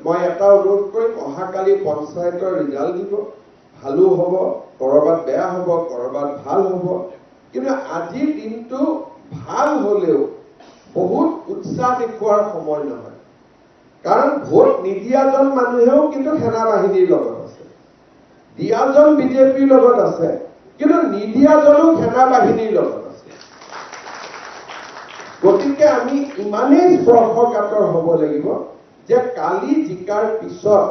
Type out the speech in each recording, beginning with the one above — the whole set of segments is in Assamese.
মই এটা অনুৰোধ কৰিম, অহাকালি পঞ্চায়তৰ ৰিজাল্ট দিব, ভালো হ'ব, কৰবাত বেয়া হ'ব, কৰবাত ভাল হ'ব, কিন্তু আজিৰ দিনটো ভাল হলেও বহুত উৎসাহ দেখুৱাৰ সময় নহয়। কাৰণ ভোট নিদিয়াজন মানুহেও কিন্তু সেনা বাহিনীৰ লগত আছে, দিয়াজন বিজেপিৰ লগত আছে, কিন্তু নিদিয়াজনো সেনা বাহিনীৰ লগত আছে। গতিকে আমি ইমানেই স্পৰ্শকাতৰ হ'ব লাগিব যে কালি জিকাৰ পিছত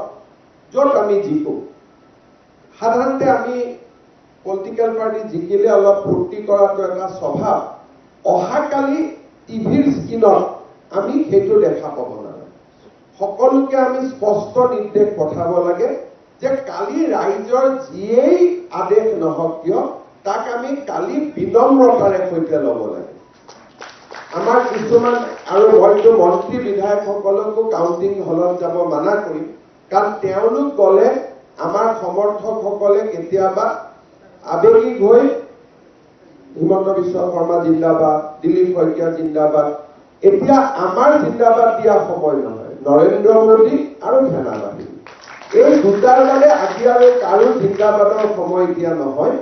য'ত আমি জিকো, সাধাৰণতে আমি পলিটিকেল পাৰ্টি জিকিলে অলপ ফূৰ্তি কৰাটো এটা স্বভাৱ, অহাকালি টিভিৰ স্ক্ৰীণত আমি সেইটো দেখা পাব নালাগে। সকলোকে আমি স্পষ্ট নিৰ্দেশ পঠাব লাগে যে কালি ৰাইজৰ যিয়েই আদেশ নহওক কিয় তাক আমি কালি বিনম্ৰতাৰে সৈতে ল'ব লাগে। আমাৰ কিছুমান আৰু হয়তো মন্ত্ৰী বিধায়কসকলকো কাউণ্টিং হলত যাব মানা কৰিম, কাৰণ তেওঁলোক গ'লে আমাৰ সমৰ্থকসকলে কেতিয়াবা আবেগিক হৈ হিমন্ত বিশ্ব শৰ্মা জিন্দাবাদ, দিলীপ শইকীয়া জিন্দাবাদ, এতিয়া আমাৰ জিন্দাবাদ দিয়া সময় নহয়, নৰেন্দ্ৰ মোদী আৰু সেনা বাহিনী এই দুটাৰ বাবে আজি আৰু কাৰো জিন্দাবাদৰ সময় এতিয়া নহয়।